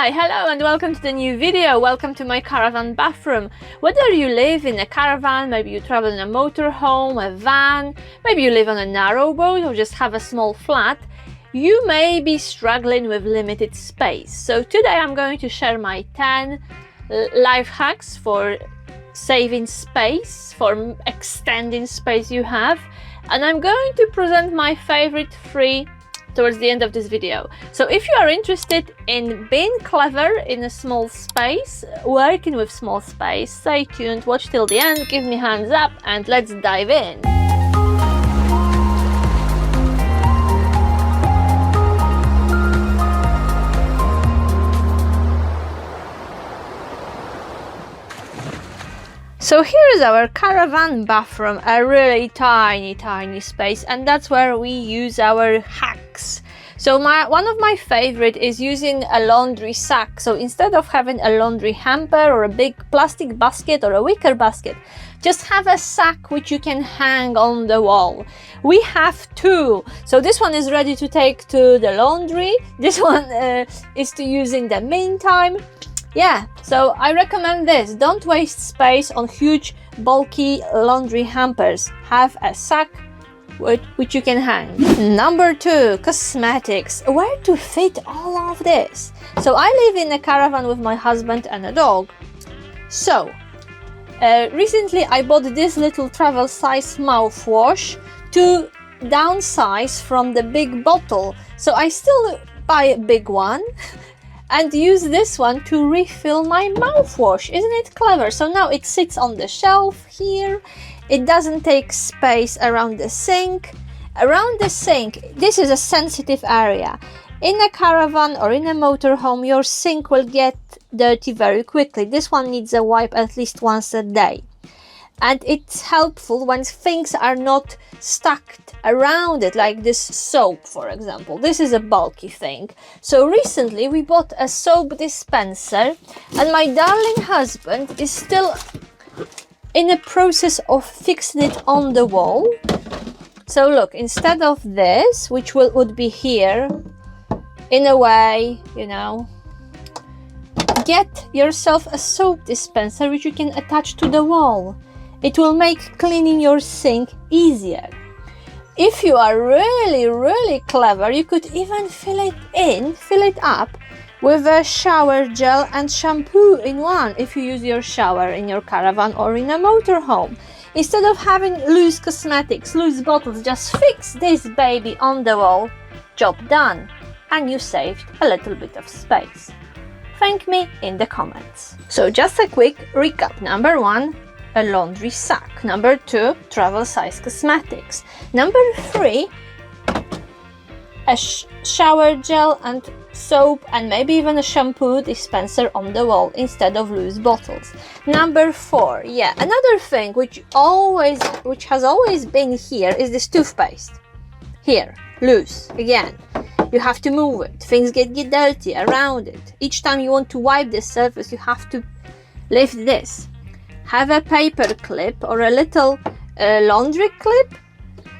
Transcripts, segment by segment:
Hi, hello and welcome to the new video. Welcome to my caravan bathroom. Whether you live in a caravan, maybe you travel in a motorhome, a van, maybe you live on a narrow boat or just have a small flat, you may be struggling with limited space. So today I'm going to share my 10 life hacks for saving space, for extending space you have, and I'm going to present my favorite 3 towards the end of this video. So if you are interested in being clever in a small space, working with small space, stay tuned, watch till the end, give me hands up, and let's dive in. So here is our caravan bathroom, a really tiny space, and that's where we use our hacks. So one of my favorite is using a laundry sack. So instead of having a laundry hamper or a big plastic basket or a wicker basket, just have a sack which you can hang on the wall. We have 2. So this one is ready to take to the laundry. This one is to use in the meantime. Yeah, so I recommend this. Don't waste space on huge, bulky laundry hampers. Have a sack which you can hang. Number 2, cosmetics. Where to fit all of this? So I live in a caravan with my husband and a dog. So recently I bought this little travel size mouthwash to downsize from the big bottle. So I still buy a big one and use this one to refill my mouthwash. Isn't it clever? So now it sits on the shelf here. It doesn't take space around the sink. Around the sink, this is a sensitive area. In a caravan or in a motorhome, your sink will get dirty very quickly. This one needs a wipe at least once a day. And it's helpful when things are not stacked around it, like this soap, for example. This is a bulky thing. So recently we bought a soap dispenser, and my darling husband is still in the process of fixing it on the wall. So look, instead of this, which would be here, in a way, you know, get yourself a soap dispenser which you can attach to the wall. It will make cleaning your sink easier. If you are really clever, you could even fill it up with a shower gel and shampoo in one if you use your shower in your caravan or in a motorhome. Instead of having loose cosmetics, loose bottles, just fix this baby on the wall. Job done. And you saved a little bit of space. Thank me in the comments. So just a quick recap. Number 1, a laundry sack. Number 2, travel size cosmetics. Number 3, a shower gel and soap and maybe even a shampoo dispenser on the wall instead of loose bottles. Number 4, yeah, another thing which has always been here is this toothpaste. Here, loose, again. You have to move it. Things get dirty around it. Each time you want to wipe the surface, you have to lift this. Have a paper clip or a little laundry clip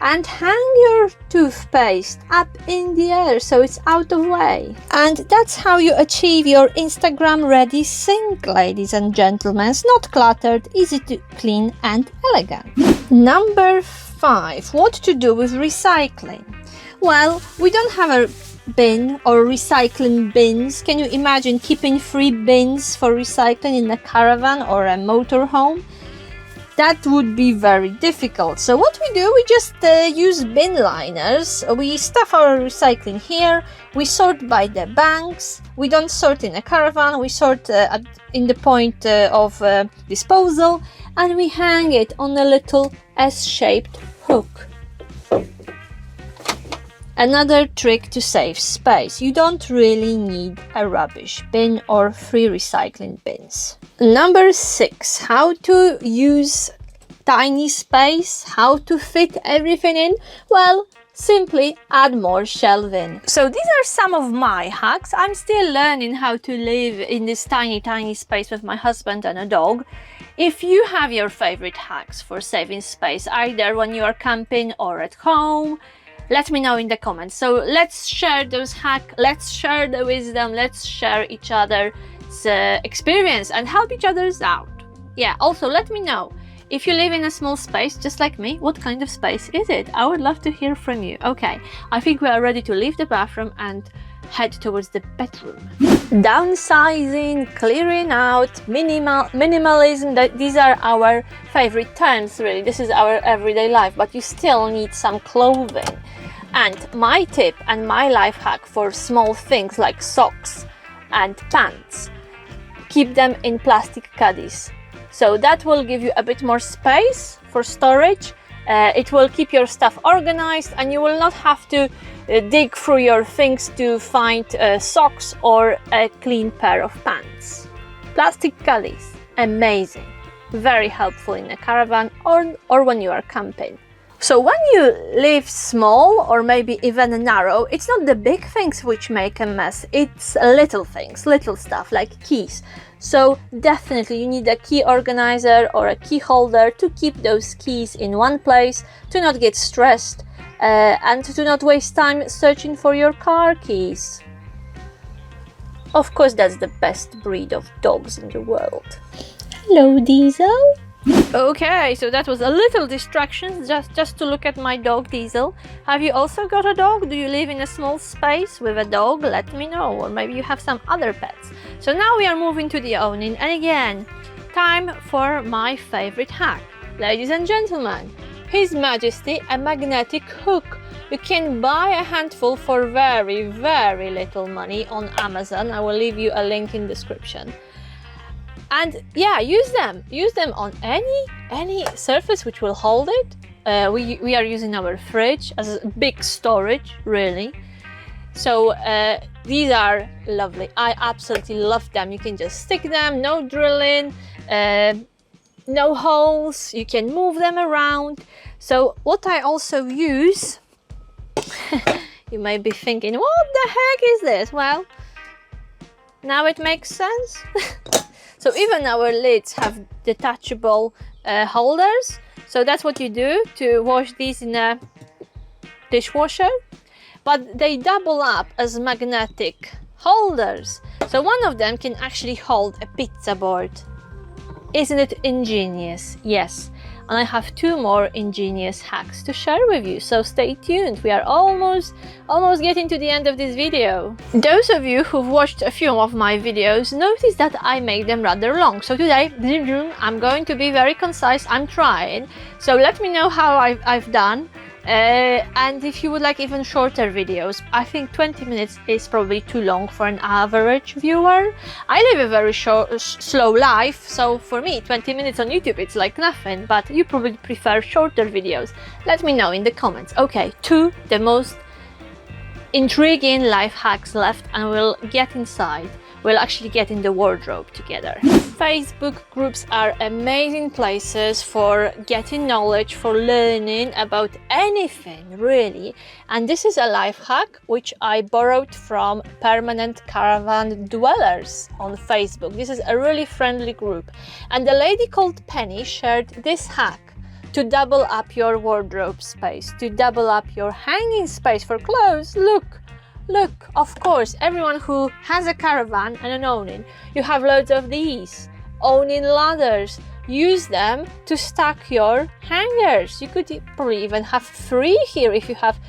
and hang your toothpaste up in the air so it's out of way. And that's how you achieve your Instagram ready sink, ladies and gentlemen. It's not cluttered, easy to clean and elegant. Number 5, what to do with recycling? Well, we don't have a bin or recycling bins. Can you imagine keeping 3 bins for recycling in a caravan or a motorhome? That would be very difficult. So what we do, we just use bin liners. We stuff our recycling here. We sort by the banks. We don't sort in a caravan. We sort in the point of disposal, and we hang it on a little S-shaped hook. Another trick to save space. You don't really need a rubbish bin or 3 recycling bins. Number 6, how to use tiny space, how to fit everything in. Well, simply add more shelving. So these are some of my hacks. I'm still learning how to live in this tiny space with my husband and a dog. If you have your favorite hacks for saving space, either when you are camping or at home, Let me know in the comments. So let's share those hacks, let's share the wisdom, let's share each other's experience and help each other's out. Yeah, also let me know, if you live in a small space just like me, what kind of space is it? I would love to hear from you. Okay, I think we are ready to leave the bathroom and head towards the bedroom. Downsizing, clearing out, minimalism, these are our favorite terms really. This is our everyday life, but you still need some clothing. And my tip and my life hack for small things like socks and pants, keep them in plastic caddies. So that will give you a bit more space for storage. It will keep your stuff organized and you will not have to dig through your things to find socks or a clean pair of pants. Plastic caddies, amazing. Very helpful in a caravan or when you are camping. So when you live small or maybe even narrow, it's not the big things which make a mess, it's little things, little stuff like keys. So definitely you need a key organizer or a key holder to keep those keys in one place, to not get stressed and to not waste time searching for your car keys. Of course, that's the best breed of dogs in the world. Hello, Diesel. Okay, so that was a little distraction just to look at my dog Diesel. Have you also got a dog? Do you live in a small space with a dog? Let me know, or maybe you have some other pets. So now we are moving to the awning, and again, time for my favorite hack. Ladies and gentlemen, His Majesty, a magnetic hook. You can buy a handful for very, very little money on Amazon. I will leave you a link in description. And yeah, use them on any surface which will hold it. We are using our fridge as a big storage, really. So these are lovely. I absolutely love them. You can just stick them, no drilling, no holes. You can move them around. So what I also use, you may be thinking, what the heck is this? Well, now it makes sense. So even our lids have detachable holders. So that's what you do to wash these in a dishwasher. But they double up as magnetic holders. So one of them can actually hold a pizza board. Isn't it ingenious? Yes. And I have 2 more ingenious hacks to share with you, so stay tuned. We are almost getting to the end of this video. Those of you who've watched a few of my videos notice that I make them rather long. So today, I'm going to be very concise. I'm trying. So let me know how I've done. And if you would like even shorter videos, I think 20 minutes is probably too long for an average viewer. I live a very slow life, so for me 20 minutes on YouTube it's like nothing, but you probably prefer shorter videos. Let me know in the comments. Okay, 2 the most intriguing life hacks left, and we'll get inside. We'll actually get in the wardrobe together. Facebook groups are amazing places for getting knowledge, for learning about anything really. And this is a life hack which I borrowed from Permanent Caravan Dwellers on Facebook. This is a really friendly group. And a lady called Penny shared this hack to double up your wardrobe space, to double up your hanging space for clothes. Look, of course, everyone who has a caravan and an awning, you have loads of these awning ladders. Use them to stack your hangers. You could probably even have 3 here if you have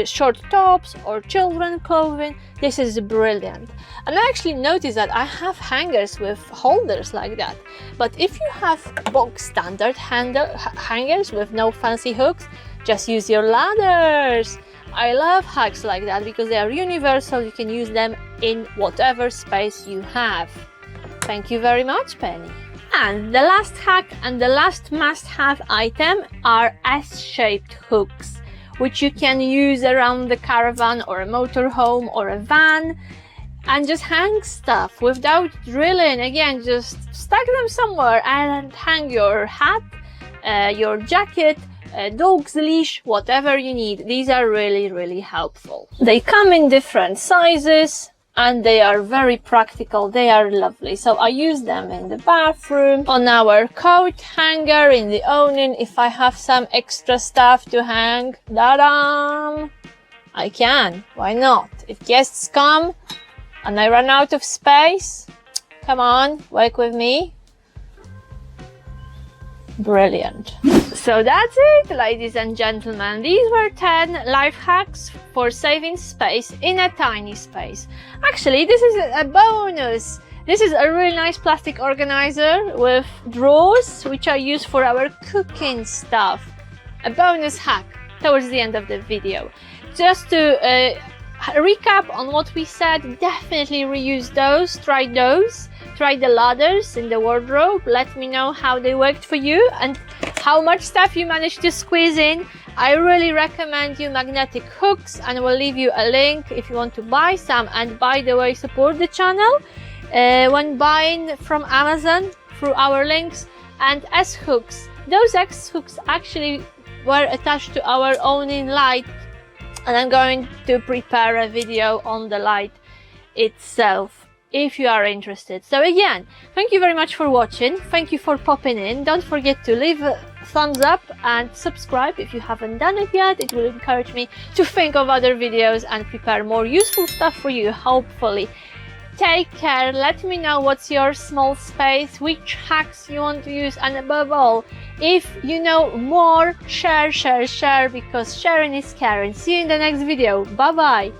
short tops or children clothing. This is brilliant. And I actually noticed that I have hangers with holders like that. But if you have box standard hangers with no fancy hooks, just use your ladders. I love hacks like that because they are universal. You can use them in whatever space you have. Thank you very much, Penny. And the last hack and the last must-have item are S-shaped hooks, which you can use around the caravan or a motorhome or a van and just hang stuff without drilling. Again, just stack them somewhere and hang your hat, your jacket, a dog's leash, whatever you need. These are really helpful. They come in different sizes and they are very practical. They are lovely. So I use them in the bathroom, on our coat hanger, in the awning. If I have some extra stuff to hang, da-dam, I can. Why not? If guests come and I run out of space, come on, work with me. Brilliant. So that's it, ladies and gentlemen. These were 10 life hacks for saving space in a tiny space. Actually, this is a bonus. This is a really nice plastic organizer with drawers, which I use for our cooking stuff. A bonus hack towards the end of the video. Just to recap on what we said, definitely reuse those. Try the ladders in the wardrobe. Let me know how they worked for you and how much stuff you managed to squeeze in. I really recommend you magnetic hooks, and we'll leave you a link if you want to buy some. And by the way, support the channel when buying from Amazon through our links. And as hooks, those X hooks actually were attached to our awning light, and I'm going to prepare a video on the light itself if you are interested. So again, thank you very much for watching. Thank you for popping in. Don't forget to leave a thumbs up and subscribe if you haven't done it yet. It will encourage me to think of other videos and prepare more useful stuff for you, hopefully. Take care. Let me know what's your small space, which hacks you want to use, and above all, if you know more, share, because sharing is caring. See you in the next video. Bye bye.